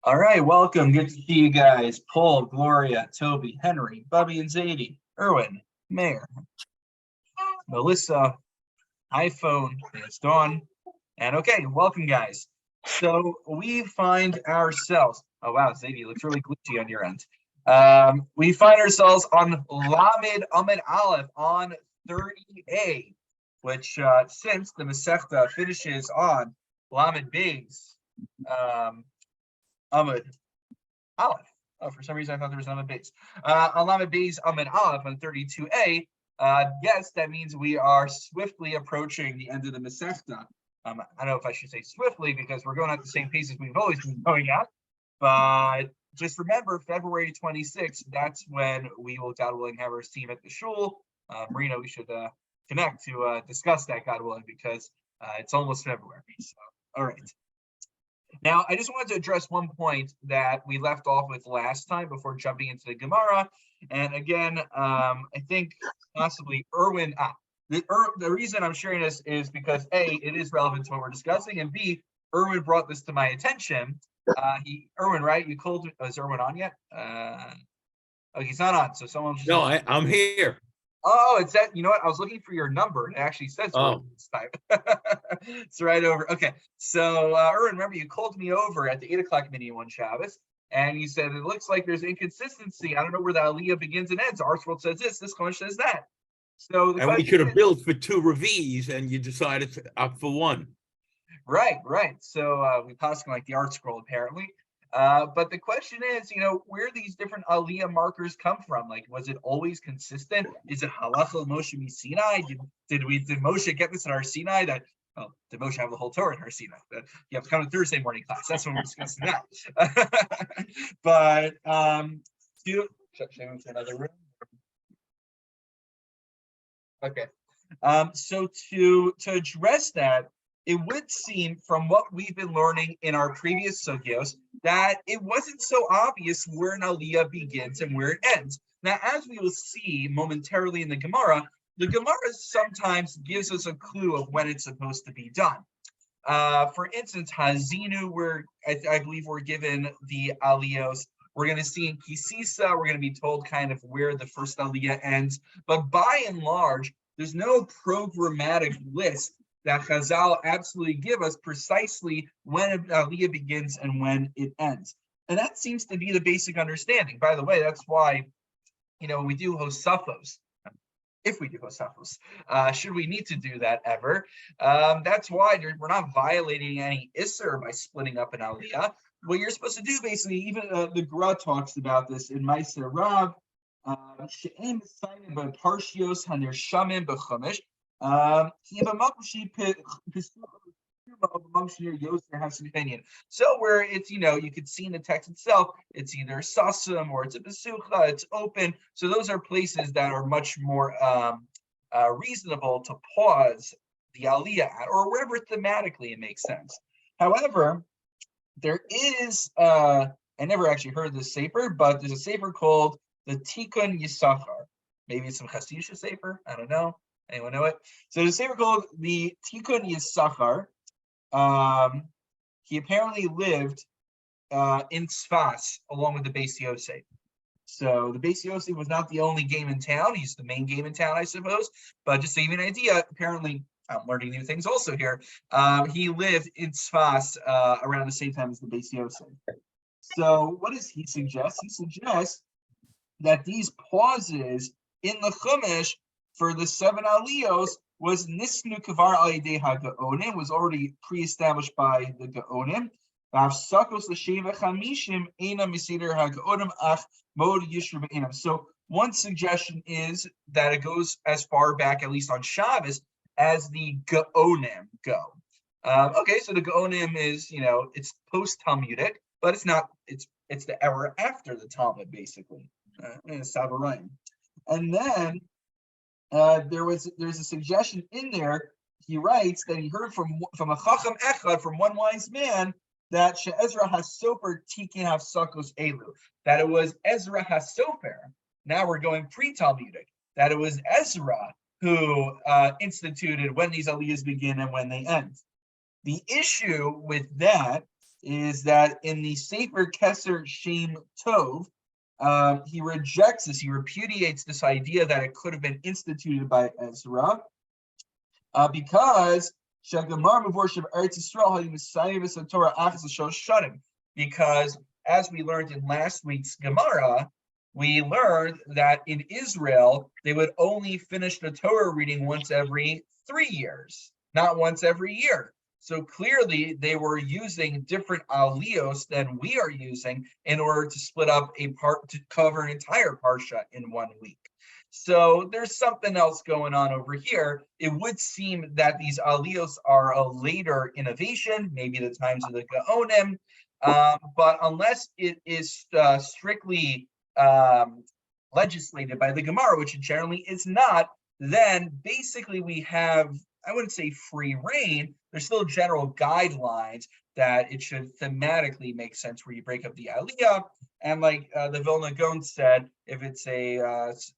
All right, welcome. Good to see you guys. Paul, Gloria, Toby, Henry, Bubby, and Zadie, Erwin, Mayor, Melissa, iPhone, it's Dawn. And okay, welcome, guys. So we find ourselves. Oh, wow, Zadie looks really glitchy on your end. We find ourselves on Lamed Amid Aleph on 30a, which since the Masechta finishes on Lamed Beis, Amid Aleph. Oh, for some reason I thought there was Amid Beis. Lamed Beis Amid Aleph on 32a. Yes, that means we are swiftly approaching the end of the Masechta. I don't know if I should say swiftly because we're going at the same pace as we've always been going at. But just remember, February 26th, that's when we will, God willing, have our team at the shul. Marina, we should connect to discuss that, God willing, because it's almost February. So, all right. Now, I just wanted to address one point that we left off with last time before jumping into the Gemara. And again, I think possibly Erwin, the reason I'm sharing this is because A, it is relevant to what we're discussing, and B, Erwin brought this to my attention. Erwin, right? You called, is Erwin on yet? Oh, he's not on, so someone just... No, I'm here. Oh, it's that, you know what? I was looking for your number. It actually says this time. It's right over. Okay. So, Erwin, remember, you called me over at the 8 o'clock meeting one Shabbos, and you said, it looks like there's inconsistency. I don't know where the Aaliyah begins and ends. Our world says this one says that. So, and we could have built for 2 revies, and you decided to opt for 1. Right. So, we passed like the art scroll, apparently. But the question is, where these different Aaliyah markers come from? Like, was it always consistent? Is it halacha Moshe Sinai? Did Moshe get this in our Sinai? Did Moshe have the whole Torah in our Sinai? You have to come to Thursday morning class. That's when we're discussing that. But should I move to another room? Okay. So to address that, it would seem from what we've been learning in our previous sugyos that it wasn't so obvious where an Aliyah begins and where it ends. Now, as we will see momentarily in the Gemara sometimes gives us a clue of when it's supposed to be done. For instance, Hazinu, where I believe we're given the Aliyos. We're going to see in Kisisa, we're going to be told kind of where the first Aliyah ends. But by and large, there's no programmatic list that Chazal absolutely give us precisely when Aliyah begins and when it ends. And that seems to be the basic understanding. By the way, that's why, we do Hosafos. If we do Hosafos, should we need to do that ever? That's why we're not violating any Isser by splitting up an Aliyah. What you're supposed to do, basically, even the Gra talks about this in Meiser Rav, She'em Simon by Partios Hanir Shamim B'Chumash. So where it's, you could see in the text itself, it's either sasum or it's a besucha, it's open. So those are places that are much more reasonable to pause the aliyah at, or wherever thematically it makes sense. However, there is, I never actually heard this sefer, but there's a sefer called the Tikkun Yisachar. Maybe it's some Chassidisha sefer, I don't know. Anyone know it? So the sefer called the Tikkun Yisachar. He apparently lived in Tzfas along with the Beis Yosef. So the Beis Yosef was not the only game in town. He's the main game in town, I suppose. But just to give you an idea, apparently, I'm learning new things also here. He lived in Tzfas around the same time as the Beis Yosef. So what does he suggest? He suggests that these pauses in the Chumash for the 7 aliyos was nisnu kavar al yedei ha'gaonim, was already pre-established by the gaonim. So one suggestion is that it goes as far back, at least on Shabbos, as the gaonim go. Okay, so the gaonim is, it's post-Talmudic, but it's not. It's the era after the Talmud, basically. And then there's a suggestion in there. He writes that he heard from a chacham echad, from one wise man, that she'ezra hasoper tikin hafsakos elu, that it was Ezra hasoper. Now we're going pre-Talmudic. That it was Ezra who instituted when these aliyahs begin and when they end. The issue with that is that in the Sefer Keser Shem Tov, he rejects this. He repudiates this idea that it could have been instituted by Ezra, because because as we learned in last week's Gemara, we learned that in Israel, they would only finish the Torah reading once every 3 years, not once every year. So clearly they were using different aliyos than we are using in order to split up a part to cover an entire parsha in 1 week. So there's something else going on over here. It would seem that these aliyos are a later innovation, maybe the times of the Gaonim, but unless it is strictly legislated by the Gemara, which it generally is not, then basically we have, I wouldn't say free reign. There's still general guidelines that it should thematically make sense where you break up the Aaliyah. And like the Vilna Gaon said, if it's a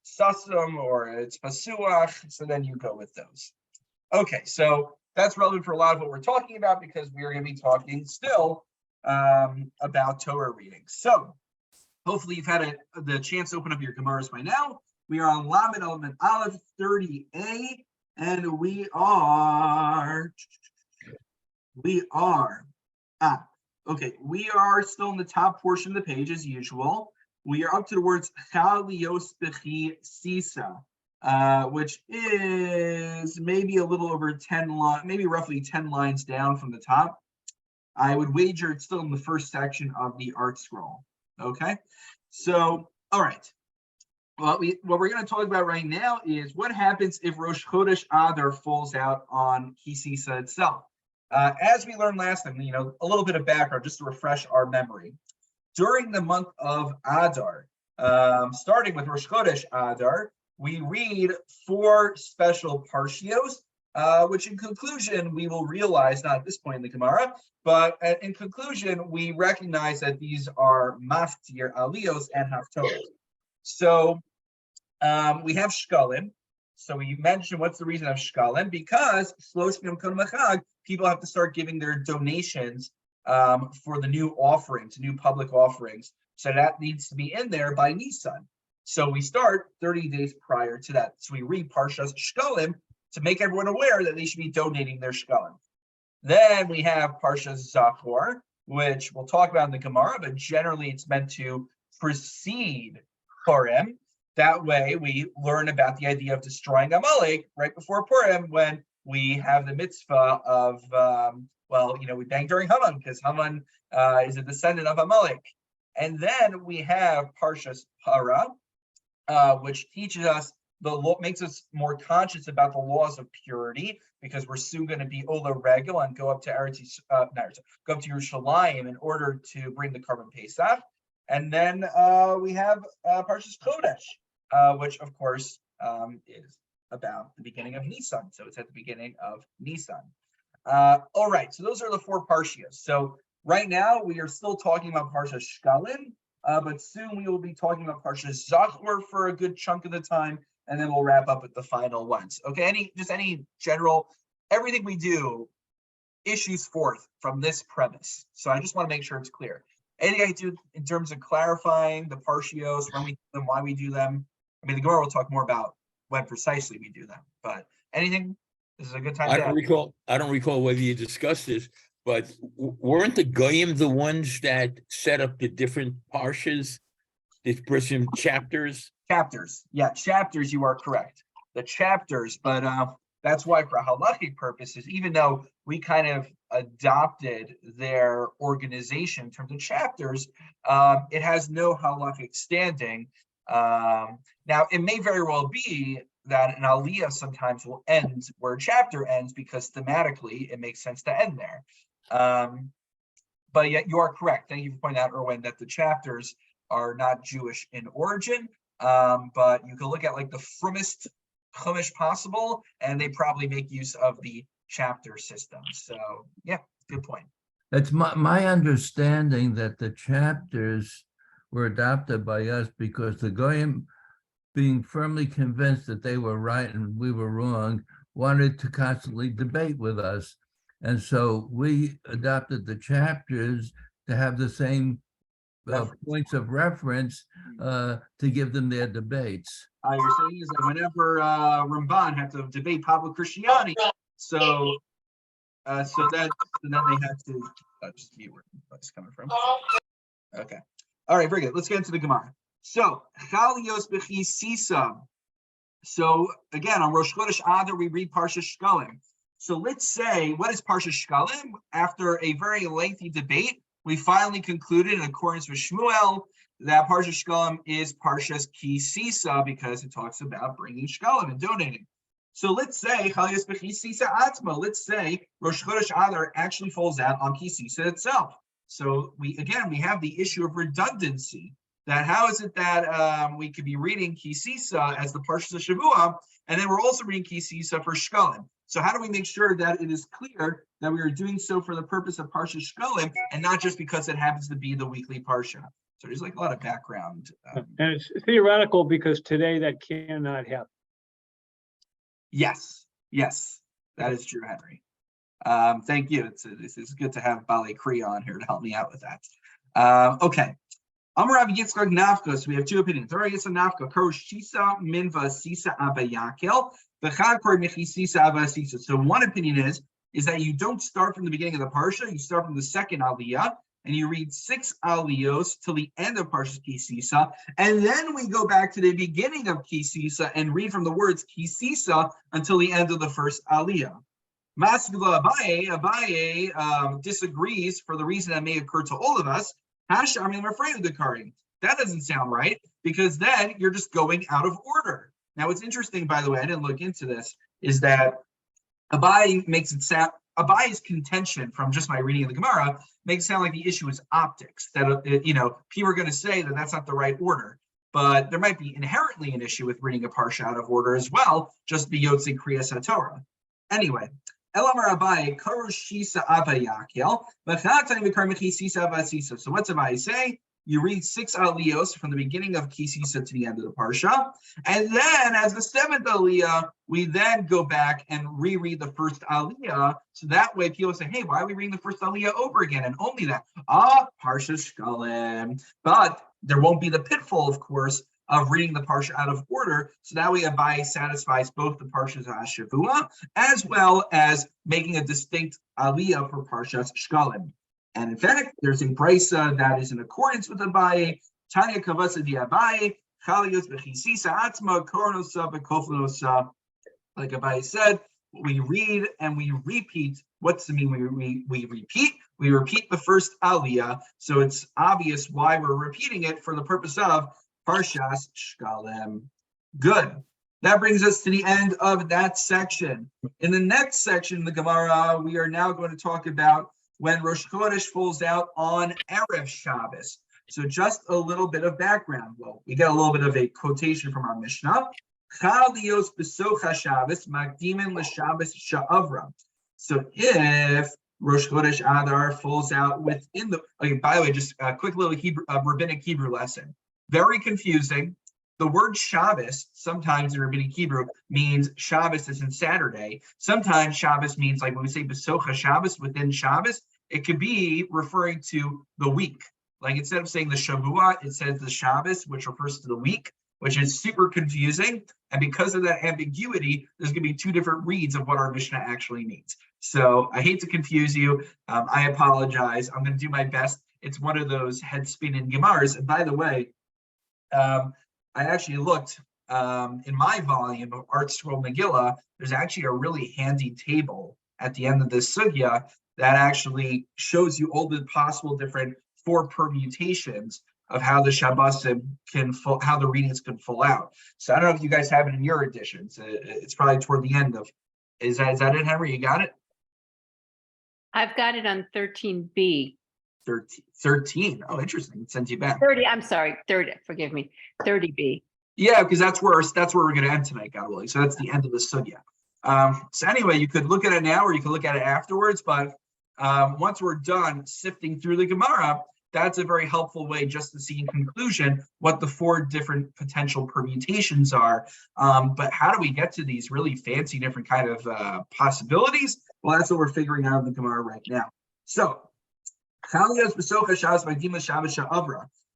sasum or it's pasuach, so then you go with those. Okay, so that's relevant for a lot of what we're talking about because we're going to be talking still about Torah reading. So hopefully you've had the chance to open up your Gemaras by now. We are on Lamed Element Aleph 30a, and we are still in the top portion of the page as usual. We are up to the words Chalios Bechi Sisa, which is maybe a little over 10 lines, maybe roughly 10 lines down from the top. I would wager it's still in the first section of the art scroll. Okay, so all right. What we're going to talk about right now is what happens if Rosh Chodesh Adar falls out on Kisisa itself. As we learned last time, a little bit of background just to refresh our memory. During the month of Adar, starting with Rosh Chodesh Adar, we read 4 special Partios, which in conclusion we will realize, not at this point in the Gemara, but in conclusion we recognize that these are Maftir, Aliyos, and Haftorah. So we have Shkalim. So we mentioned what's the reason of Shkalim? Because people have to start giving their donations for the new offerings, new public offerings. So that needs to be in there by Nisan. So we start 30 days prior to that. So we read Parshas Shkalim to make everyone aware that they should be donating their Shkalim. Then we have Parshas Zachor, which we'll talk about in the Gemara, but generally it's meant to precede Purim. That way we learn about the idea of destroying Amalek right before Purim when we have the mitzvah of, we bang during Haman because Haman is a descendant of Amalek. And then we have Parshas Para, which teaches us the law, makes us more conscious about the laws of purity because we're soon going to be Ola Regel and go up to Yerushalayim in order to bring the Karban Pesach. And then we have Parshas Chodesh, which of course is about the beginning of Nisan. So it's at the beginning of Nisan. All right, so those are the 4 Partios. So right now we are still talking about Parshas Shkalim, but soon we will be talking about Parshas Zachor for a good chunk of the time, and then we'll wrap up with the final ones. Okay, any general, everything we do issues forth from this premise. So I just want to make sure it's clear. Anything I do in terms of clarifying the Partios, when we do them, why we do them. I mean, the Gemara will talk more about when precisely we do them, but anything, this is a good time. I don't recall whether you discussed this, but weren't the Goyim the ones that set up the different Parshas, the different chapters? Chapters, yeah, chapters, you are correct. The chapters, but that's why for halachic purposes, even though we kind of adopted their organization in terms of chapters, it has no halachic standing. Now, it may very well be that an Aaliyah sometimes will end where a chapter ends because thematically it makes sense to end there. But yet you are correct. Thank you for pointing out, Erwin, that the chapters are not Jewish in origin, but you can look at like the frummest Chumash possible, and they probably make use of the chapter system. So yeah, good point. It's my understanding that the chapters were adopted by us because the Goyim, being firmly convinced that they were right and we were wrong, wanted to constantly debate with us. And so we adopted the chapters to have the same points of reference to give them their debates. You're saying is that whenever Ramban had to debate public Christianity, so then they had to just mute where it's coming from. Okay. All right, very good. Let's get into the Gemara. So Chalios b'chisisa. So again, on Rosh Chodesh Adar, we read Parsha Shkalim. So let's say, what is Parsha Shkalim? After a very lengthy debate, we finally concluded, in accordance with Shmuel, that Parsha Shkalim is Parshas Kisisa because it talks about bringing Shkalim and donating. So let's say Chalios b'chisisa Atma. Let's say Rosh Chodesh Adar actually falls out on Kisisa itself. So we have the issue of redundancy. That how is it that we could be reading Kisisa as the Parshas of Shavua, and then we're also reading Kisisa for Shkalim? So how do we make sure that it is clear that we are doing so for the purpose of Parsha Shkalim and not just because it happens to be the weekly Parsha? So there's like a lot of background. And it's theoretical because today that cannot happen. Yes, that is true, Henry. Thank you. It's good to have Bali Kriya on here to help me out with that. Okay. Amar Rav Yitzchak Nafka. So we have two opinions. Amar Yitzchak Nafka. Karosh Shisa Minva Sisa Abayakel. So one opinion is that you don't start from the beginning of the parsha. You start from the second Aaliyah, and you read 6 Aliyos till the end of Parshas Kisisa, and then we go back to the beginning of Kisisa and read from the words Kisisa until the end of the first Aliyah. Maskeva Abaye disagrees for the reason that may occur to all of us. I'm afraid of the carding. That doesn't sound right, because then you're just going out of order. Now, what's interesting, by the way, I didn't look into this, is that Abaye makes it sound, Abaye's contention from just my reading of the Gemara makes it sound like the issue is optics, that, people are going to say that that's not the right order. But there might be inherently an issue with reading a parsha out of order as well, just the Yotze Kriyas HaTorah. Anyway, Elamar Abaye, Karoshisa Abayakel, so what's Abaye say? You read 6 aliyos from the beginning of Kisisa to the end of the parsha, and then as the 7th aliyah, we then go back and reread the first aliyah. So that way, people say, "Hey, why are we reading the first aliyah over again?" And only that, parsha shkalim. But there won't be the pitfall, of course, of reading the parsha out of order. So that way, Abaye satisfies both the parshas of Shavua as well as making a distinct aliyah for parshas shkalim. And in fact, there's a brisa that is in accordance with Abaye. Tanya kavasa di Abaye, chalios b'chisisa atzma, koronosa b'koflonosa. Like Abaye said, we read and we repeat. What's the mean? We repeat? We repeat the first aliyah. So it's obvious why we're repeating it for the purpose of Parshas Shkalim. Good. That brings us to the end of that section. In the next section in the Gemara, we are now going to talk about when Rosh Chodesh falls out on Erev Shabbos. So just a little bit of background. Well, we get a little bit of a quotation from our Mishnah. Chalios b'socha Shabbos makdimin l'Shabbos sha'avra. So if Rosh Chodesh Adar falls out within the... Okay, by the way, just a quick little rabbinic Hebrew lesson. Very confusing. The word Shabbos, sometimes in rabbinic Hebrew, means Shabbos as in Saturday. Sometimes Shabbos means, like when we say b'socha Shabbos, within Shabbos, it could be referring to the week. Like instead of saying the Shavua, it says the Shabbos, which refers to the week, which is super confusing. And because of that ambiguity, there's going to be 2 different reads of what our Mishnah actually means. So I hate to confuse you. I apologize. I'm going to do my best. It's one of those head spinning Gemaras. And by the way, I actually looked in my volume of Art Scroll Megillah. There's actually a really handy table at the end of this sugya that actually shows you all the possible different 4 permutations of how the Shabbosim how the readings can fall out. So I don't know if you guys have it in your editions. It's probably toward the end of. Is that it, Henry? You got it? I've got it on 13B. 13. Oh, interesting. It sends you back. 30. I'm sorry. 30. Forgive me. 30B. Yeah, because that's where we're going to end tonight, God willing. So that's the end of the sugya. So anyway, you could look at it now, or you can look at it afterwards. But once we're done sifting through the Gemara, that's a very helpful way just to see in conclusion what the 4 different potential permutations are. But how do we get to these really fancy different kind of possibilities? Well, that's what we're figuring out in the Gemara right now. So,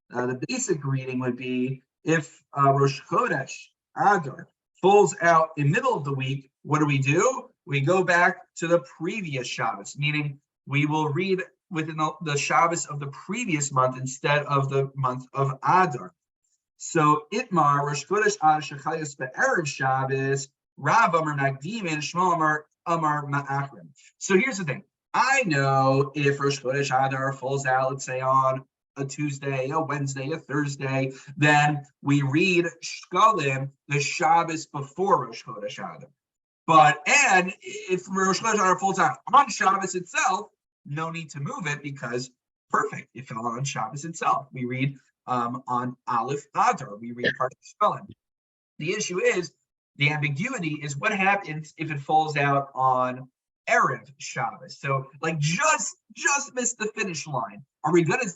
the basic reading would be if Rosh Chodesh Adar falls out in the middle of the week, what do? We go back to the previous Shabbos, meaning we will read within the Shabbos of the previous month instead of the month of Adar. So Itmar, Rosh Chodesh Adar Shechayos Be'erev Shabbos, Rav Amar Magdim and Shmuel Amar Ma'achrim. So here's the thing. I know if Rosh Chodesh Adar falls out, let's say on a Tuesday, a Wednesday, a Thursday, then we read Shkalim the Shabbos before Rosh Chodesh Adar. And if Rosh Chodesh Adar falls out on Shabbos itself, no need to move it because perfect. It fell on Shabbos itself. We read on Aleph Adar. We read part of Shkalim. The issue is the ambiguity is what happens if it falls out on Erev Shabbos. So like just missed the finish line. Are we gonna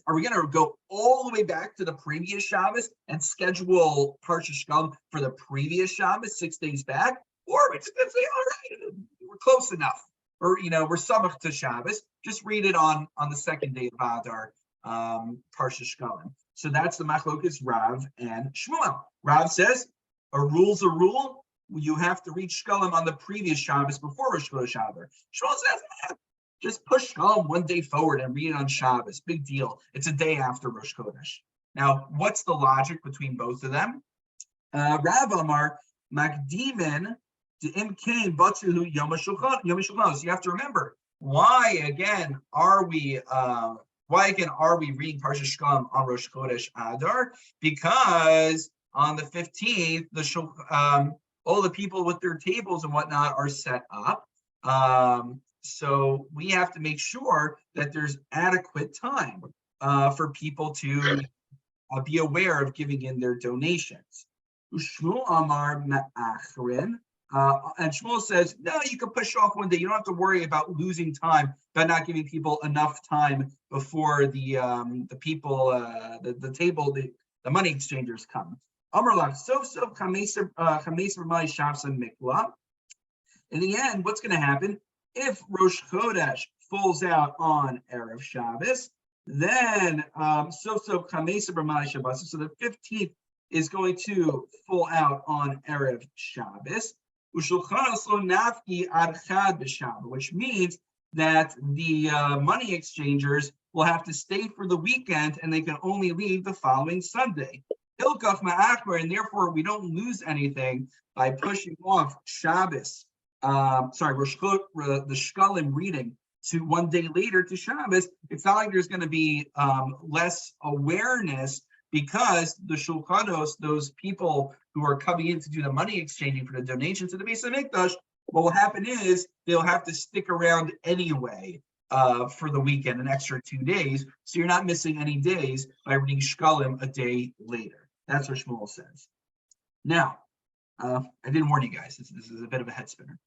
go all the way back to the previous Shabbos and schedule Partios Shkalim for the previous Shabbos 6 days back? Or we're just gonna say, all right, we're close enough. Or we're samach to Shabbos. Just read it on the second day of Adar, Partios Shkalim. So that's the Mach Locus Rav and Shmuel. Rav says a rule's a rule. You have to read Shkalim on the previous Shabbos before Rosh Chodesh Adar. Shmuel says, just push Shkalim one day forward and read it on Shabbos. Big deal. It's a day after Rosh Chodesh. Now, what's the logic between both of them? Rav Amar Magdimin Im Kain Batzuhu Yom HaShulchan. So you have to remember why again are we reading Partios Shkalim on Rosh Chodesh Adar? Because on the 15th, all the people with their tables and whatnot are set up. So we have to make sure that there's adequate time for people to be aware of giving in their donations. Shmuel Amar Ma'achrin. And Shmuel says, no, you can push off one day. You don't have to worry about losing time by not giving people enough time before the money exchangers come. Amar Sof Chameser B'mai Shabbos and Mikla. In the end, what's going to happen if Rosh Chodesh falls out on Erev Shabbos? Then Sof Chameser B'mai Shabbos. So the 15th is going to fall out on Erev Shabbos. Which means that the money exchangers will have to stay for the weekend and they can only leave the following Sunday. And therefore we don't lose anything by pushing off Shabbos, the Shkalim reading to one day later to Shabbos. It's not like there's going to be less awareness because the Shulchanos, those people who are coming in to do the money exchanging for the donations to the Beis HaMikdash, what will happen is they'll have to stick around anyway for the weekend, an extra 2 days. So you're not missing any days by reading Shkalim a day later. That's what Shmuel says. Now, I didn't warn you guys. This is a bit of a head spinner.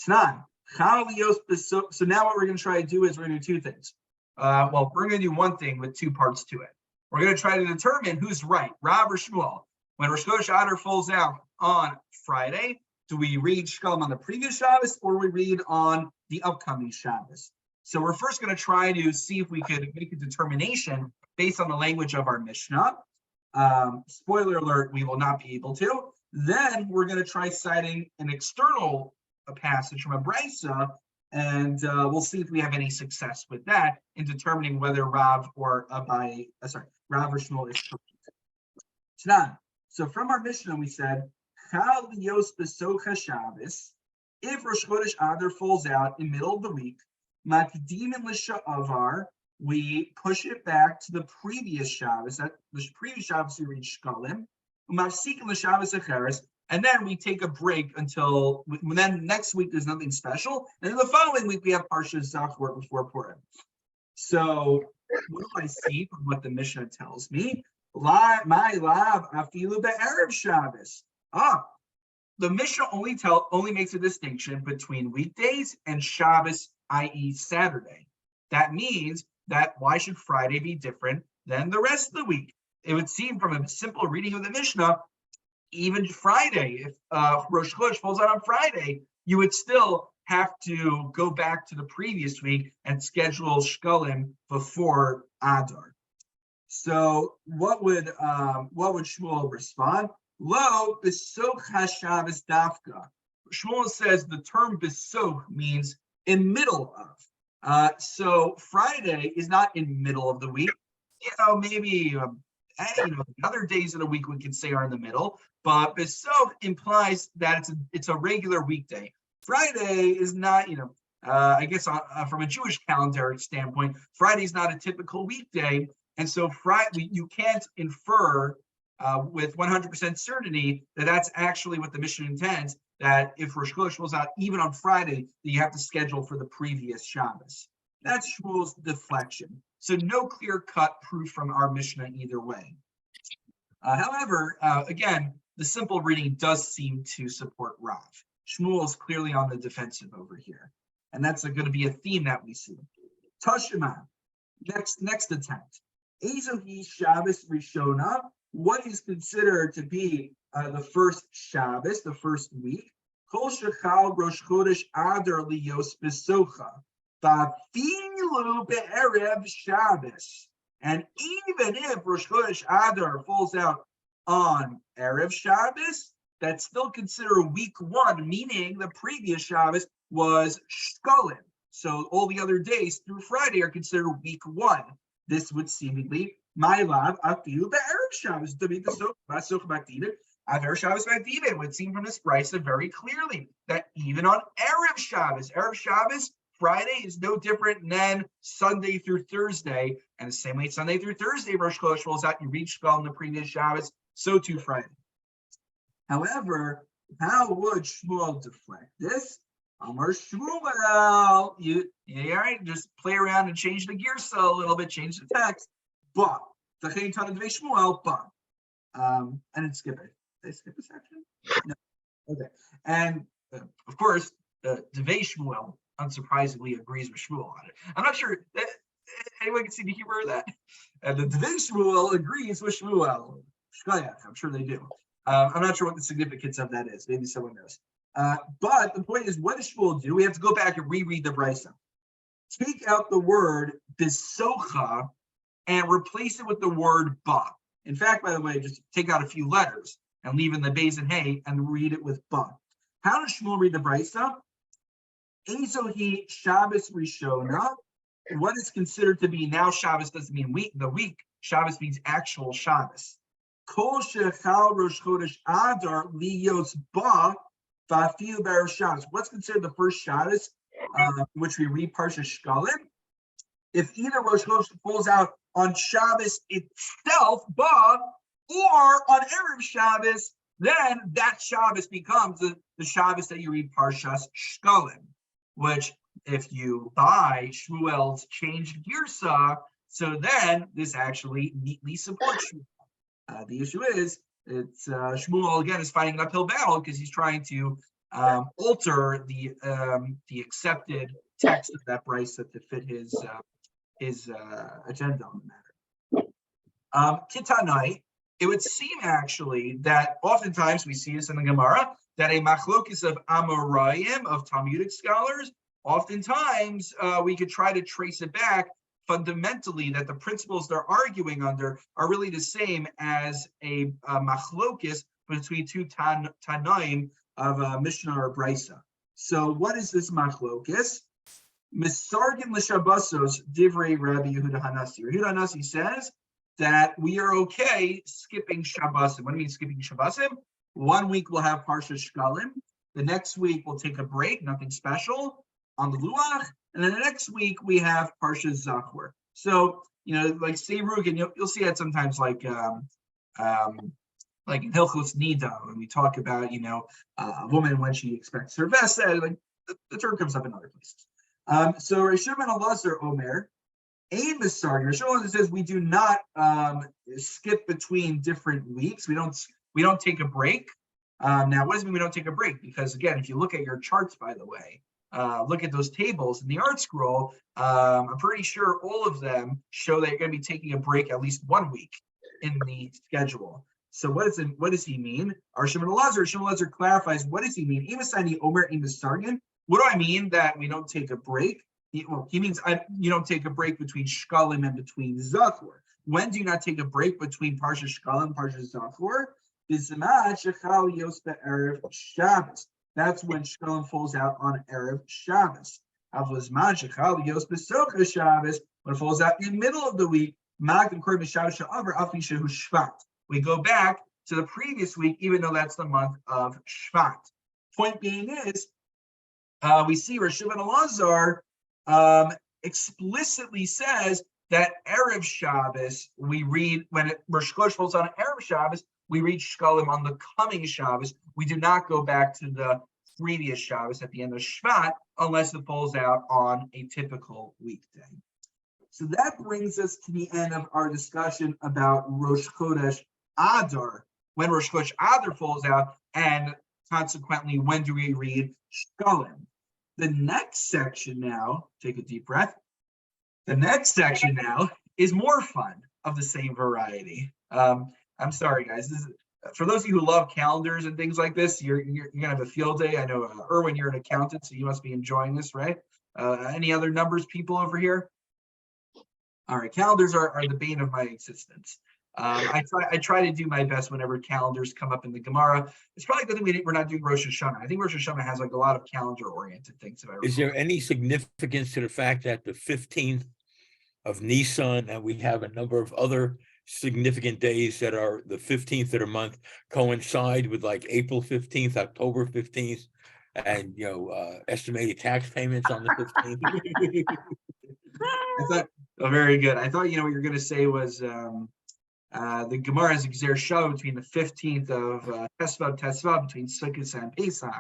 Tanan. So now what we're going to try to do is we're going to do two things. We're going to do one thing with two parts to it. We're going to try to determine who's right, Rav or Shmuel. When Rosh Chodesh Adar falls out on Friday, do we read Shkalim on the previous Shabbos or we read on the upcoming Shabbos? So we're first going to try to see if we could make a determination based on the language of our Mishnah. Spoiler alert, we will not be able to. Then we're going to try citing an external passage from a Brisa, and we'll see if we have any success with that in determining whether Rav or Shmuel is correct. Tanan. So from our Mishnah, we said, if Rosh Chodesh Adar falls out in the middle of the week, we push it back to the previous Shabbos. At the previous Shabbos, we read Shkalim. And then we take a break until then. Next week, there's nothing special. And then the following week, we have Partios Zachor before Purim. So what do I see from what the Mishnah tells me? My lab afilu be'erev Shabbos. The Mishnah only makes a distinction between weekdays and Shabbos, i.e. Saturday. That means that why should Friday be different than the rest of the week? It would seem from a simple reading of the Mishnah, even Friday, if Rosh Chodesh falls out on Friday, you would still have to go back to the previous week and schedule shkalim before Adar. So what would Shmuel respond? Lo besoch haShabbos dafka. Shmuel says the term besoch means in middle of. So Friday is not in middle of the week. Maybe other days of the week we could say are in the middle, but besoch implies that it's a regular weekday. Friday is not, I guess from a Jewish calendar standpoint, Friday is not a typical weekday. And so Friday, you can't infer with 100% certainty that that's actually what the Mishnah intends, that if Rosh Chodesh was out even on Friday, that you have to schedule for the previous Shabbos. That's Shmuel's deflection. So no clear-cut proof from our Mishnah either way. However, again, the simple reading does seem to support Rav. Shmuel is clearly on the defensive over here. And that's going to be a theme that we see. Tashima, next attempt. Ezohi Shabbos Rishona, what is considered to be the first Shabbos, the first week? Kol shechal Rosh Chodesh Adar liyos besocha, va'afilu be'erev Shabbos. And even if Rosh Chodesh Adar falls out on Erev Shabbos, that's still considered week one, meaning the previous Shabbos was shkalim. So all the other days through Friday are considered week one. This would seemingly mylav afilu be'erev Shabbos to be the besoch makdimin. Aver Shabbos makdimin would seem from this brisa very clearly that even on Erev Shabbos, Friday is no different than Sunday through Thursday, and the same way Sunday through Thursday, Rosh Chodesh rolls out, you read shkal in the previous Shabbos, so too Friday. However, how would Shmuel deflect this? Amar Shmuel, all right, just play around and change the girsa a little bit, change the text. But Shmuel, but I didn't skip it. Did I skip a section? No. Okay. And of course, Devei Shmuel unsurprisingly agrees with Shmuel on it. I'm not sure anyone can see the Hebrew of that. And the Devei Shmuel agrees with Shmuel. I'm sure they do. I'm not sure what the significance of that is. Maybe someone knows. But the point is, what does Shmuel do? We have to go back and reread the brisa. Take out the word besocha and replace it with the word ba. In fact, by the way, just take out a few letters and leave in the beis and hey and read it with ba. How does Shmuel read the brisa? Ezohi Shabbos Rishona. What is considered to be now Shabbos doesn't mean the week. Shabbos means actual Shabbos. Kol shechal Rosh Chodesh Adar liyos ba va'afilu be'erev Shabbos. What's considered the first Shabbos, which we read Parsha Shkalim? If either Rosh Chodesh falls out on Shabbos itself, ba, or on Erev Shabbos, then that Shabbos becomes the Shabbos that you read Parshas Shkalim, which if you buy Shmuel's changed girsa, so then this actually neatly supports Shmuel. The issue is, it's Shmuel again is fighting an uphill battle because he's trying to alter the accepted text of that brisa to fit his agenda on the matter. Kitanai, it would seem actually that oftentimes we see this in the Gemara that a Mach Locus of Amoraim, of Talmudic scholars, oftentimes we could try to trace it back fundamentally that the principles they're arguing under are really the same as a Mach Locus between two Tanaim of Mishnah or Brisa. So what is this Mach Locus? Misargin l'Shabbosos divrei Rabbi Yehuda Hanasi. Yehuda Hanasi says that we are okay skipping Shabbosim. What do you mean skipping Shabbosim? 1 week we'll have Parsha Shkalim. The next week we'll take a break, nothing special, on the Luach. And then the next week we have Parsha Zachor. So, like Seirug, and you'll see that sometimes like in Hilchos Nida, when we talk about, a woman when she expects her vesa, like the term comes up in other places. So Rishon ben Elazar Omer, Ein Misargin. Rishon ben Elazar says we do not skip between different weeks. We don't take a break. Now, what does it mean we don't take a break? Because again, if you look at your charts, by the way, look at those tables in the art scroll, I'm pretty sure all of them show that you're going to be taking a break at least 1 week in the schedule. So what does he mean? Arashabis Shmuel clarifies, what does he mean? Omer What do I mean that we don't take a break? He means you don't take a break between Shkalim and between Zachor. When do you not take a break between Parsha Shkalim and Parsha Zachor? That's when Shkalim falls out on Erev Shabbos. When it falls out in the middle of the week, we go back to the previous week, even though that's the month of Shvat. Point being is, we see Rosh Elazar explicitly says that Erev Shabbos, we read, when Rosh Chodesh falls on Erev Shabbos, we read Shkalim on the coming Shabbos. We do not go back to the previous Shabbos at the end of Shvat unless it falls out on a typical weekday. So that brings us to the end of our discussion about Rosh Chodesh Adar, when Rosh Chodesh Adar falls out, and consequently, when do we read Shkalim? The next section now, take a deep breath. The next section now is more fun of the same variety. I'm sorry, guys. This is, for those of you who love calendars and things like this, you're gonna have a field day. I know, Erwin, you're an accountant, so you must be enjoying this, right? Any other numbers people over here? All right, calendars are the bane of my existence. I try to do my best whenever calendars come up in the Gemara. It's probably good that we're not doing Rosh Hashanah. I think Rosh Hashanah has like a lot of calendar-oriented things. Is there any significance to the fact that the 15th of Nisan, and we have a number of other significant days that are the 15th of the month, coincide with like April 15th, October 15th, and estimated tax payments on the 15th? I thought, very good. I thought what you were going to say was the Gemara has Gzer Shava between the 15th of Tesvav between Sukkot and Pesach,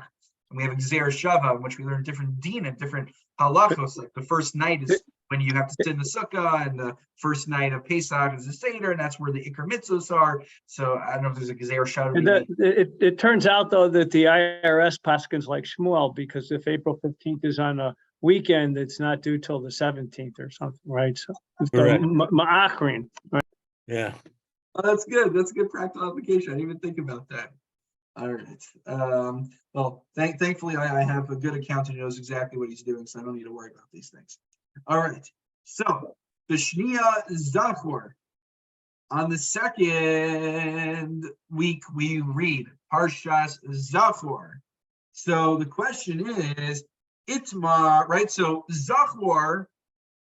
and we have Gzer Shava in which we learn different din and different halachos. Like the first night is when you have to sit in the sukkah, and the first night of Pesach is the Seder, and that's where the Iker Mitzvos are. So I don't know if there's a Gzer Shava. It turns out though that the IRS paskins like Shmuel, because if April 15th is on a weekend, it's not due till the 17th or something, right? So it's Ma'achrin, right? Yeah. Oh, that's good. That's a good practical application. I didn't even think about that. All right. Well, thankfully, I have a good accountant who knows exactly what he's doing, so I don't need to worry about these things. All right. So the Shnia Zachor. On the second week, we read Parshas Zachor. So the question is, Itmar, right? So Zachor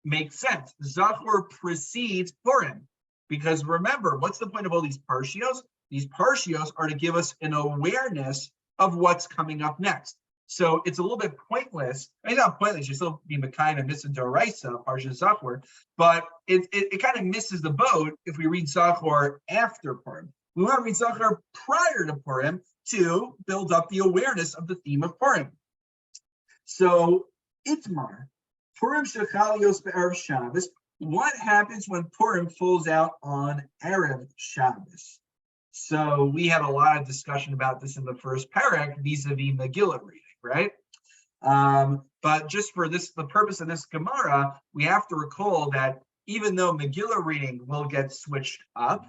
makes sense. Zachor precedes Purim. Because remember, what's the point of all these Partios? These Partios are to give us an awareness of what's coming up next. So it's a little bit pointless. I mean, not pointless, you still be Mekayim and miss a Doraisa, Parsha Zachor, but it kind of misses the boat if we read Zachor after Purim. We want to read Zachor prior to Purim to build up the awareness of the theme of Purim. So, Itmar, Purim Shechalios Be'erev Shabbos. What happens when Purim falls out on Erev Shabbos? So we had a lot of discussion about this in the first parak vis-a-vis Megillah reading, right? But just for the purpose of this Gemara, we have to recall that even though Megillah reading will get switched up,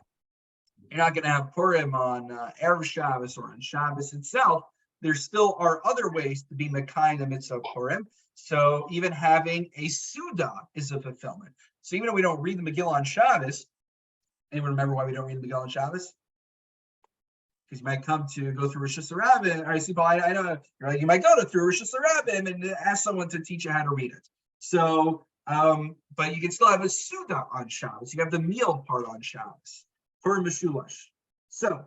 you're not going to have Purim on Erev Shabbos or on Shabbos itself. There still are other ways to be Mekayim in the midst of Purim. So even having a Suda is a fulfillment. So even though we don't read the Megillah on Shabbos, anyone remember why we don't read the Megillah on Shabbos? Because you might come to go through Rosh Hashanah. All right, see, Paul, I know you're like, you might go through Rosh Hashanah and ask someone to teach you how to read it. So, but you can still have a Suda on Shabbos. You have the meal part on Shabbos for Meshulash. So,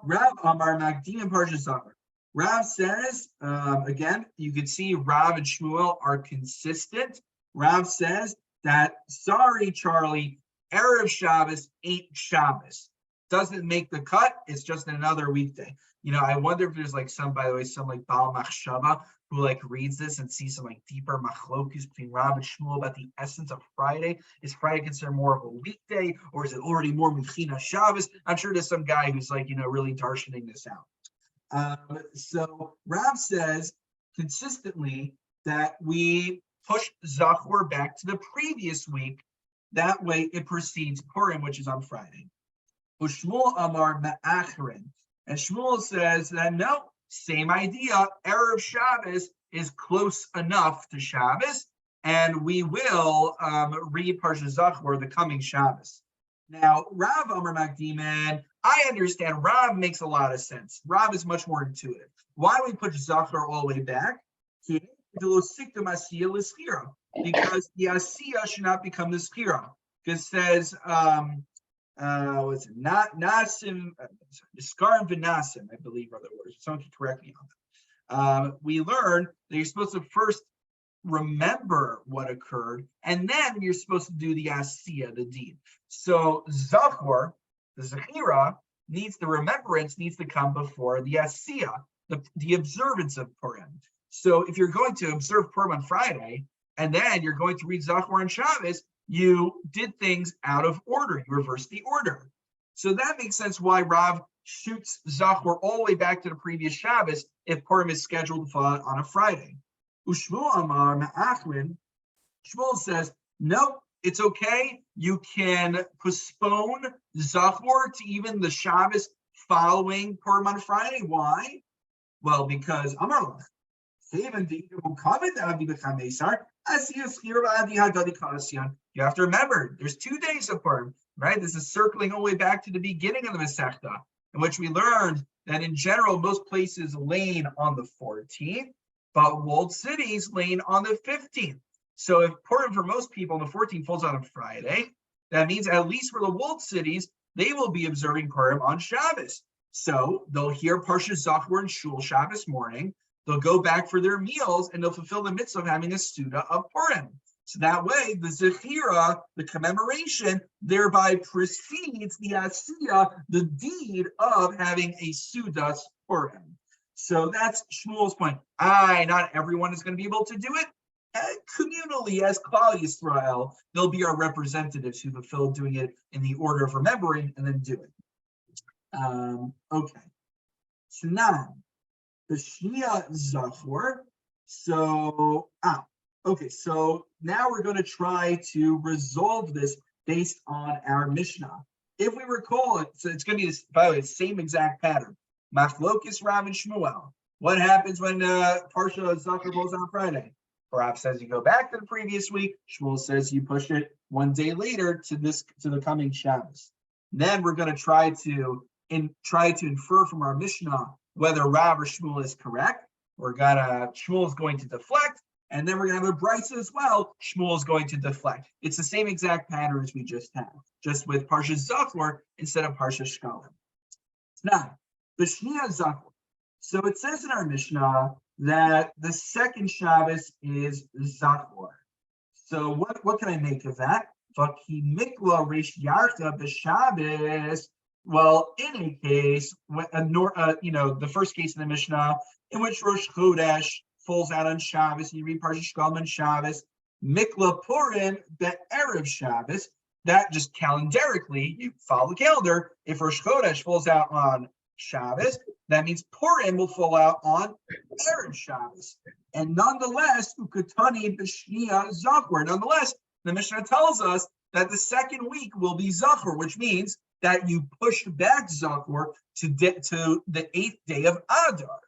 Rav Amar Magdim and Parsha Zachor. Rav says, again, you can see Rav and Shmuel are consistent. Rav says that, sorry, Charlie, Erev Shabbos ain't Shabbos. Doesn't make the cut. It's just another weekday. I wonder if there's like some like Baal Machshava who like reads this and sees some like deeper Mach Locus between Rav and Shmuel about the essence of Friday. Is Friday considered more of a weekday, or is it already more Mechina Shabbos? I'm sure there's some guy who's like, really darshaning this out. So Rav says consistently that we push Zachor back to the previous week. That way it precedes Purim, which is on Friday. Shmuel Amar Ma'achrin. And Shmuel says that no, same idea. Erev Shabbos is close enough to Shabbos, and we will read Parsha Zachor the coming Shabbos. Now, Rav Amar Makdiman, I understand. Rav makes a lot of sense. Rav is much more intuitive. Why do we put Zachor all the way back? Because the Asiya should not become the Skira. Because it says, what's it? Not Nasim, Niskarim v'Nasim, I believe are the words. Someone can correct me on that. We learn that you're supposed to first remember what occurred, and then you're supposed to do the Asiya, the deed. So Zachor, the Zechira, the remembrance needs to come before the Asiya, the observance of Purim. So if you're going to observe Purim on Friday, and then you're going to read Zachor on Shabbos, you did things out of order. You reversed the order. So that makes sense why Rav shoots Zachor all the way back to the previous Shabbos if Purim is scheduled to fall on a Friday. Shmuel Amar Ma'achrin, Shmuel says, no, it's okay. You can postpone Zachor to even the Shabbos following Purim on Friday. Why? Well, because Amar you have to remember, there's 2 days of Purim, right? This is circling all the way back to the beginning of the Masechta, in which we learned that in general, most places lane on the 14th, but walled cities lane on the 15th. So if Purim for most people on the 14th falls on a Friday, that means at least for the walled cities, they will be observing Purim on Shabbos. So they'll hear Parsha Zachor and Shul Shabbos morning. They'll go back for their meals and they'll fulfill the mitzvah of having a Suda of Purim. So that way, the Zechira, the commemoration, thereby precedes the Asiya, the deed of having a Suda Purim. So that's Shmuel's point. Not everyone is going to be able to do it. Communally, as Klal Yisrael, there'll be our representatives who fulfill doing it in the order of remembering and then do it. Okay. So now, the Shnia Zachor. So, okay, so now we're going to try to resolve this based on our Mishnah. If we recall it, so it's going to be, by the way, the same exact pattern. Mach Locus, Rav, and Shmuel. What happens when Parsha Zachor goes on Friday? Rav says you go back to the previous week. Shmuel says you push it 1 day later to the coming Shabbos. Then we're going to try to infer from our Mishnah whether Rav or Shmuel is correct. Shmuel is going to deflect, and then we're going to have a brisa as well. Shmuel is going to deflect. It's the same exact pattern as we just had, just with Parsha Zachor instead of Parsha Shkalim. Now, the Shnia Zachor. So it says in our Mishnah that the second Shabbos is Zachor. So what can I make of that? Vaki mikla reish yarcha b'Shabbos. Well, in a case, the first case in the Mishnah, in which Rosh Chodesh falls out on Shabbos, and you read Parsha Shkalim on Shabbos, Mikla Purim be'erev Shabbos, that just calendarically, you follow the calendar, if Rosh Chodesh falls out on Shabbos, that means Purim will fall out on erev Shabbos. And nonetheless, Ukatani b'Shnia Zachor. Nonetheless, the Mishnah tells us that the second week will be Zachor, which means that you push back Zachor to the 8th day of Adar,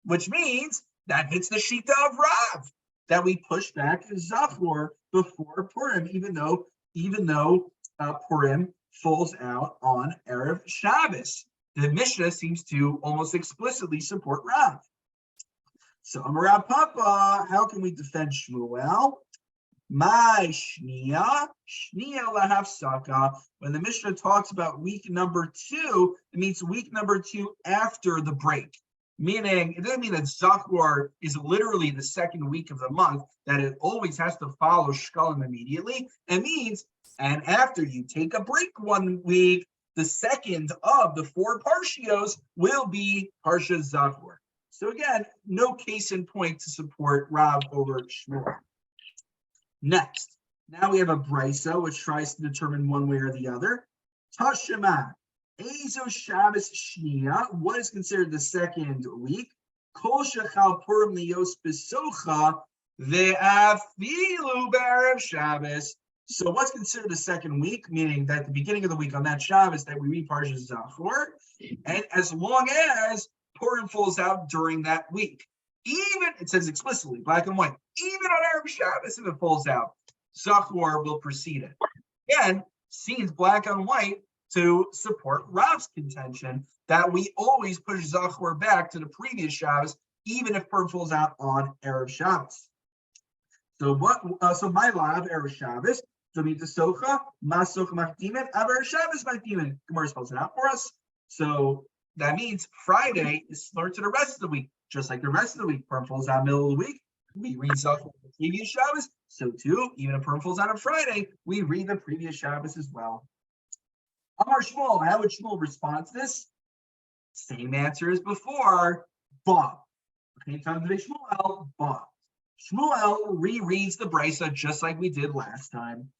which means that hits the Shita of Rav, that we push back Zachor before Purim, even though Purim falls out on Erev Shabbos. The Mishnah seems to almost explicitly support Rav. So Amar Papa, how can we defend Shmuel? My Shnia lahafsaka. When the Mishnah talks about week number 2, it means week number 2 after the break. Meaning, it doesn't mean that Zachor is literally the second week of the month, that it always has to follow Shkalim immediately. It means, and after you take a break 1 week, the second of the 4 Partios will be Parsha Zachor. So again, no case in point to support Rav over Shmuel. Next, now we have a brisa which tries to determine one way or the other. Tashema, Ezo Shabbos Shnia, what is considered the second week? Kol shechal Purim lios besocha ve'afilu b'erev Shabbos. So what's considered the second week? Meaning that at the beginning of the week on that Shabbos that we read Parsha Zachor, and as long as Purim falls out during that week. Even, it says explicitly, black and white, even on Arab Shabbos, if it falls out, Zachor will precede it. Again, seems black and white to support Rav's contention that we always push Zachor back to the previous Shabbos, even if Purim falls out on Arab Shabbos. So what? So my Lav Arab Shabbos. So meet the Socha, Masocha Makdimin, Arab Shabbos Makdimin. Gemara spells it out for us. So that means Friday is similar to the rest of the week, just like the rest of the week. Purim falls out middle of the week. We read Zachor the previous Shabbos. So too, even if Purim falls out on Friday, we read the previous Shabbos as well. Amar Shmuel, how would Shmuel respond to this? Same answer as before, but. Okay, time to Shmuel, but. Shmuel rereads the Brisa just like we did last time.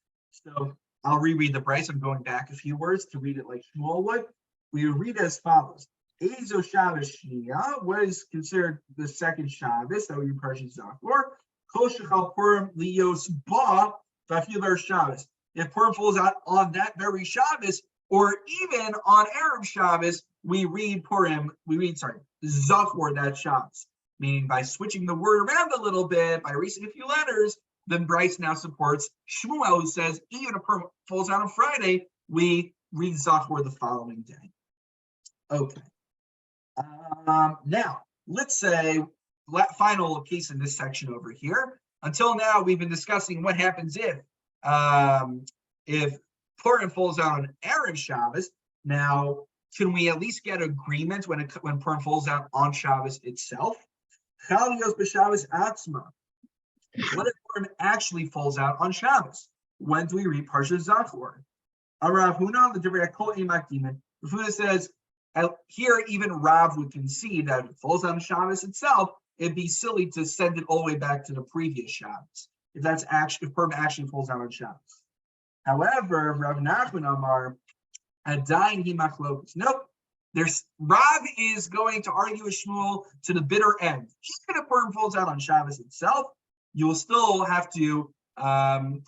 So I'll reread the Brisa. I'm going back a few words to read it like Shmuel would. We read as follows. Ezo Shabbos Shnia, what is considered the second Shabbos that we Partios Zachor? Kol Shechal Purim Lios Ba Vafiler Shabbos. If Purim falls out on that very Shabbos, or even on Arab Shabbos, we read Zachor that Shabbos. Meaning by switching the word around a little bit, by erasing a few letters, then Bryce now supports Shmuel, who says even if Purim falls out on Friday, we read Zachor the following day. Okay. Now, let's say, final case in this section over here. Until now, we've been discussing what happens if Purim falls out on Arab Shabbos. Now, can we at least get agreement when Purim falls out on Shabbos itself? What if Purim actually falls out on Shabbos? When do we read Partios Zachor? Rav Huna says, here even Rav would concede that if it falls out on Shabbos itself, it'd be silly to send it all the way back to the previous Shabbos, if Purim actually falls out on Shabbos. However, Rav Nachman Amar, Adayin hi Mach Locus. Nope. Rav is going to argue with Shmuel to the bitter end. Even if Purim falls out on Shabbos itself, you will still have to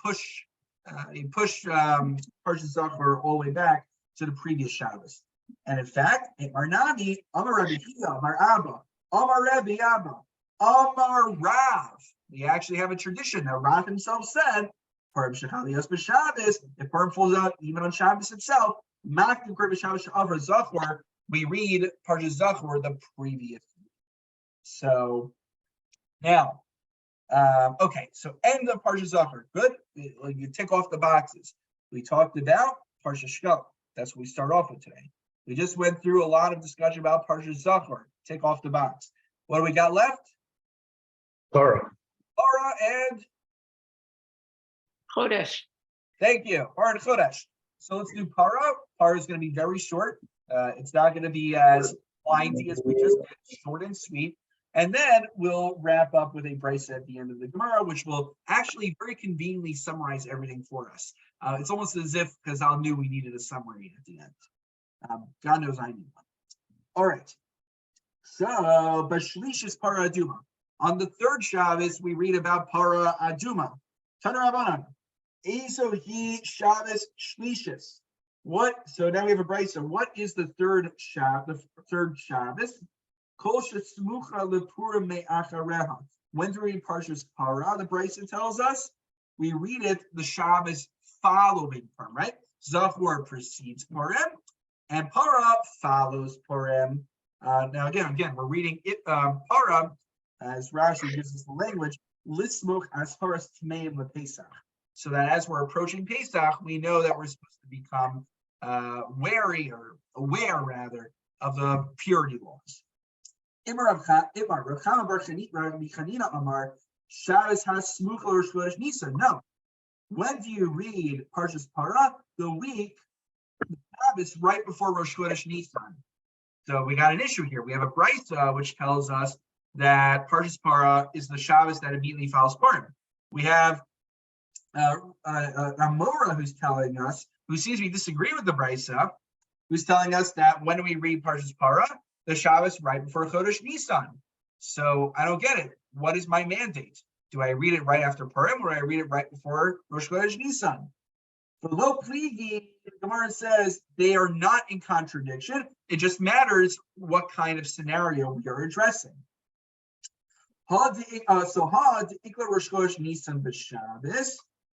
push Partios Zachor all the way back to the previous Shabbos. And in fact, Amar Nami, Amar Rabbi Hia, Amar Abba, Amar Rabbi Abba, Amar Rav. We actually have a tradition that Rav himself said, Purim Shechal Lios b'Shabbos, if Purim falls out even on Shabbos itself, Mach Locus Zachor, we read Partios Zachor the previous week. So now, okay, so end of Partios Zachor. Good. You tick off the boxes. We talked about Partios Shkol. That's what we start off with today. We just went through a lot of discussion about Partios Zachor. Tick off the box. What do we got left? Torah. Torah and Chodesh. Thank you. Parah and Chodesh. So let's do Parah. Parah is going to be very short. It's not going to be as windy as we just did. Short and sweet. And then we'll wrap up with a Brisa at the end of the Gemara, which will actually very conveniently summarize everything for us. It's almost as if Chazal knew we needed a summary at the end. God knows I need one. All right. So, Bashlish is Parah Aduma. On the third Shabbos, we read about Parah Aduma. Tanarabanan. Ezo hi Shabbos Shlishis. What? So now we have a Brisa. What is the third Shabbos? The third Shabbos. Kol shesmucha lepurim me'achareha. When do we read Parshas Parah? The Brisa tells us we read it the Shabbos following Purim, right? Zachor precedes Purim, and Parah follows Purim. Now again, we're reading it. Parah, as Rashi gives us the language, lismuch asparas tmeim lePesach. So that as we're approaching Pesach, we know that we're supposed to become wary or aware, rather, of the purity laws. No. When do you read Parshas Parah? The week, the Shabbos right before Rosh Chodesh Nisan. So we got an issue here. We have a Brisa which tells us that Parshas Parah is the Shabbos that immediately follows Purim. We have Amora who's telling us, who seems to be disagreeing with the Brisa, who's telling us that when we read Parshas Parah, the Shabbos right before Chodesh Nisan. So I don't get it. What is my mandate? Do I read it right after Purim, or do I read it right before Rosh Chodesh Nisan? For Lo Pligi, the Gemara says they are not in contradiction. It just matters what kind of scenario we are addressing. So Had Ikla Rosh Chodesh Nisan b'Shabbos.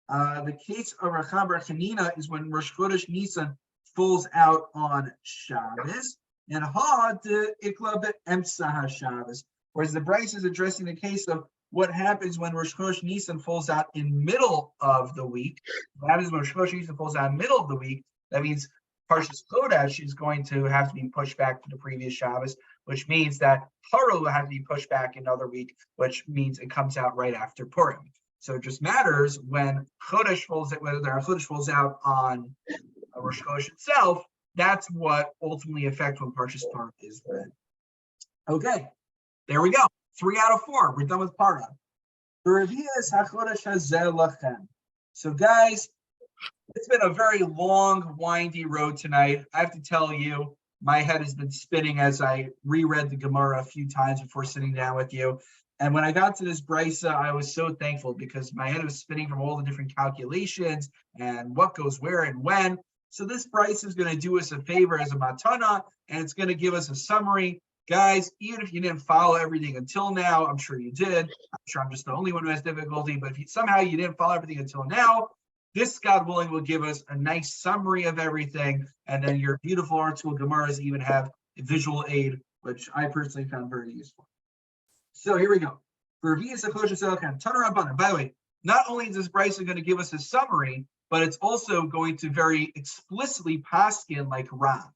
The case of Racham Bar Chanina is when Rosh Chodesh Nisan falls out on Shabbos, and Had Ikla b'Emsa HaShabbos. Whereas the Bryce is addressing the case of what happens when Rosh Chodesh Nisan falls out in middle of the week. What happens when Rosh Chodesh Nisan falls out in middle of the week? That means Parshas Chodesh is going to have to be pushed back to the previous Shabbos, which means that Paro will have to be pushed back another week, which means it comes out right after Purim. So it just matters when Chodesh falls out, whether Chodesh falls out on Rosh Chodesh itself. That's what ultimately affects when Parshas Paro is read. Okay, there we go. 3 out of 4. We're done with Para. So guys, it's been a very long, windy road tonight. I have to tell you, my head has been spinning as I reread the Gemara a few times before sitting down with you. And when I got to this brisa, I was so thankful because my head was spinning from all the different calculations and what goes where and when. So this brisa is going to do us a favor as a matana, and it's going to give us a summary. Guys, even if you didn't follow everything until now, I'm sure you did. I'm sure I'm just the only one who has difficulty, but if somehow you didn't follow everything until now, this, God willing, will give us a nice summary of everything, and then your beautiful article Gemaras even have a visual aid, which I personally found very useful. So here we go. By the way, not only is this brisa going to give us a summary, but it's also going to very explicitly paskin like Rav.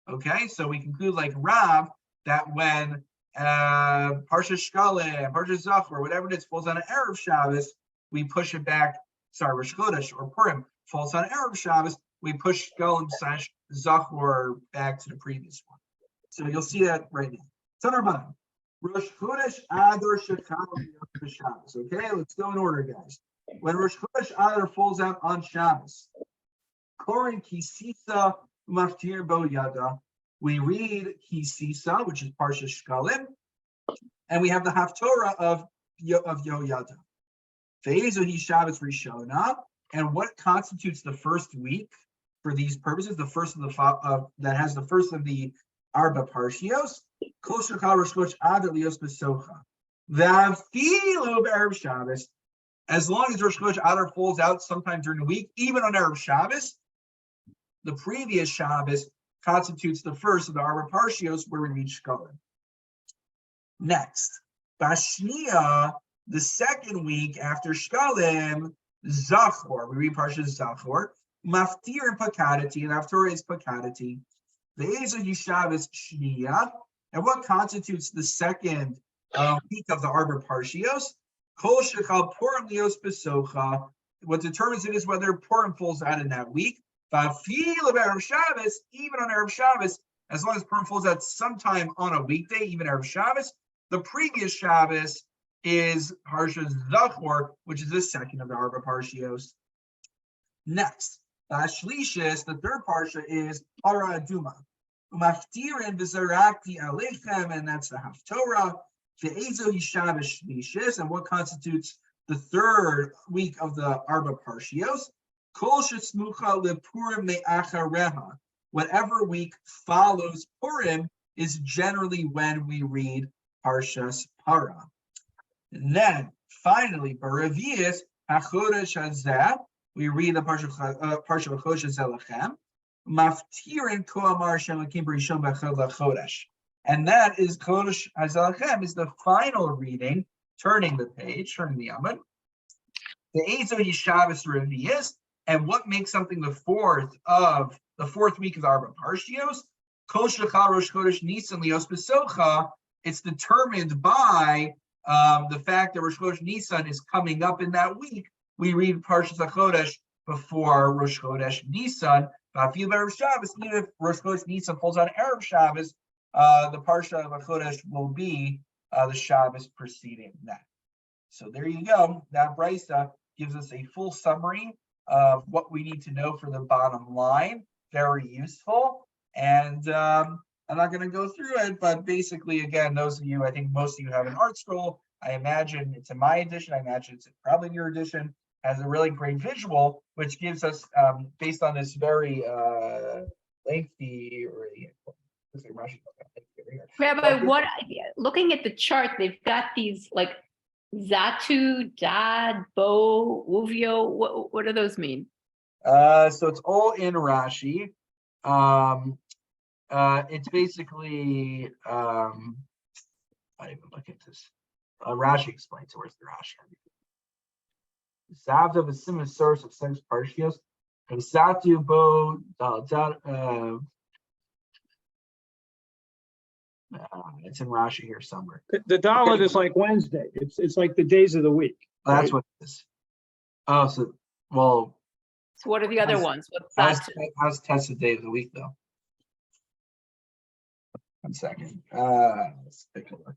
Okay, so we conclude like Rav that when Parshas Shkalim, Parshas Zachor, whatever it is, falls on an Erev Shabbos, we push it back. Sorry, Rosh Chodesh or Purim falls on Erev Shabbos, we push Shkalim / Zachor back to the previous one. So you'll see that right now. Tanur Rosh Chodesh Adar Shechal Shabbos. Okay, let's go in order, guys. When Rosh Chodesh Adar falls out on Shabbos, Korin Kisisa Maftir Bo Yada. We read Kisisa, which is Parshas Shkalim, and we have the Haftorah of Yoyada. Ve'ezu Shabbos Rishona, and what constitutes the first week for these purposes? The first of the that has the first of the Arba Partios. Kol Shechal Rosh Chodesh Adar Lios Besocha. V'afilu b'Erev Shabbos. As long as Rosh Chodesh Adar falls out sometime during the week, even on Erev Shabbos, the previous Shabbos constitutes the first of the Arba Partios where we read Shkalim. Next, Bashnia, the second week after Shkalim, Zachor, we read Parshas Zachor, Maftir and Pakadati, and Haftorah is Pakadati. The Ezu Shabbos Shnia, and what constitutes the second week of the Arba Partios? Kol Shechal Purim Lios Besocha. What determines it is whether Purim falls out in that week. Va'afil of Erev Shabbos, even on Erev Shabbos, as long as Purim falls out sometime on a weekday, even Erev Shabbos, the previous Shabbos is Parshas Zachor, which is the second of the Arba Partios. Next, Shlishis, the third Parsha is Para Aduma. Umaftirin v'zarakti aleichem, and that's the Haftorah. Ve'ezo Shabbos Shlishis, and what constitutes the third week of the Arba Partios? Kol shesmucha lePurim me'achareha. Whatever week follows Purim is generally when we read Parshas Para. And then finally, Baravias HaChodesh Hazeh, we read the Parsha of Chodesh Zelachem. Maftirin Koamar Shemakim B'Rishon B'Chad LaChodesh. And that is Chodesh Hazelachem is the final reading, turning the page, turning the Amud. The Ezo Yishavas Revias, and what makes something the fourth week of the Arba Partios? Kol Shechal Rosh Chodesh Nisan Lios Besocha. It's determined by the fact that Rosh Chodesh Nisan is coming up in that week. We read Parshas HaChodesh before Rosh Chodesh Nisan. Even if Rosh Chodesh Nisan falls on Erev Shabbos, the Parsha of HaChodesh will be the Shabbos preceding that. So there you go. That brisa gives us a full summary of what we need to know for the bottom line. Very useful. And I'm not going to go through it, but basically, again, those of you, I think most of you have an art scroll. I imagine it's in my edition. I imagine it's probably in your edition. Has a really great visual, which gives us, based on this very lengthy, say Rashi. Rabbi, looking at the chart, they've got these like Zatu, Dad, Bo, Uvio. What do those mean? So it's all in Rashi. It's basically I even look at this. Rashi explains it. Where's the Rashi? Zavda is a similar source of six Partios. And Zatu Bo it's in Rashi here somewhere. The Dalit is like Wednesday. It's like the days of the week. That's right? what it is. Oh, so well. So what are the other ones? What's How's Zatu? how's test the day of the week though? 1 second. Let's take a look.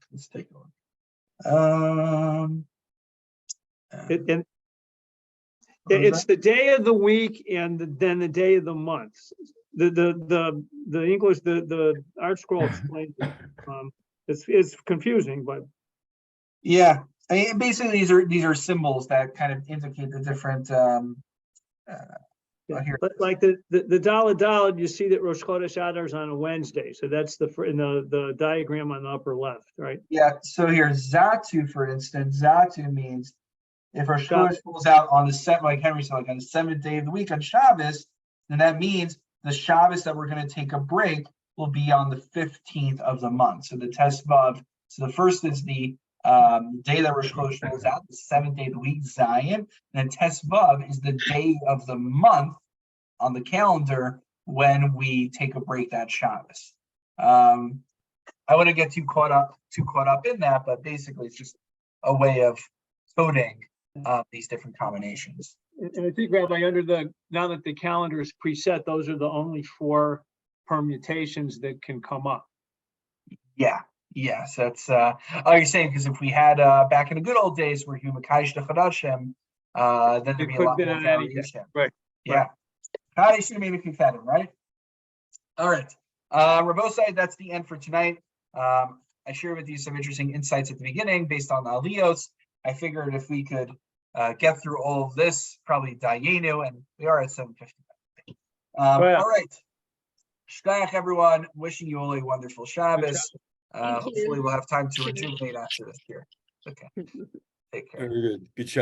It's the day of the week and then the day of the month. The English, the Art Scroll explains it. It's confusing, but yeah. I mean, basically, these are symbols that kind of indicate the different. Here. But like the Dalit, you see that Rosh Chodesh Adar is on a Wednesday, so that's in the diagram on the upper left, right? Yeah. So here, Zatu, for instance, Zatu means if Rosh Chodesh falls out on the set, like Henry said, like on the 7th day of the week on Shabbos, then that means the Shabbos that we're going to take a break will be on the 15th of the month. So the Tesvav. So the first is the day that Rosh Chodesh falls out, the 7th day of the week, Zion. And then Tesvav is the day of the month on the calendar when we take a break that Shabbos. I wouldn't get too caught up in that, but basically it's just a way of coding these different combinations. And I think, Rabbi, now that the calendar is preset, those are the only 4 permutations that can come up. Yeah. Yes, that's you're saying because if we had back in the good old days where you Makaish the Chadashim, then there'd be a lot more variation. Right. Yeah. Kaddish maybe Kufedim, right? All right. Rabosai, that's the end for tonight. I shared with you some interesting insights at the beginning based on the Aliyos. I figured if we could get through all of this, probably Dayenu, and we are at 7:50. All right. Shkayach, everyone. Wishing you all a wonderful Shabbos. Hopefully we'll have time to rejuvenate after this year. Okay. Take care. Very good. Good job.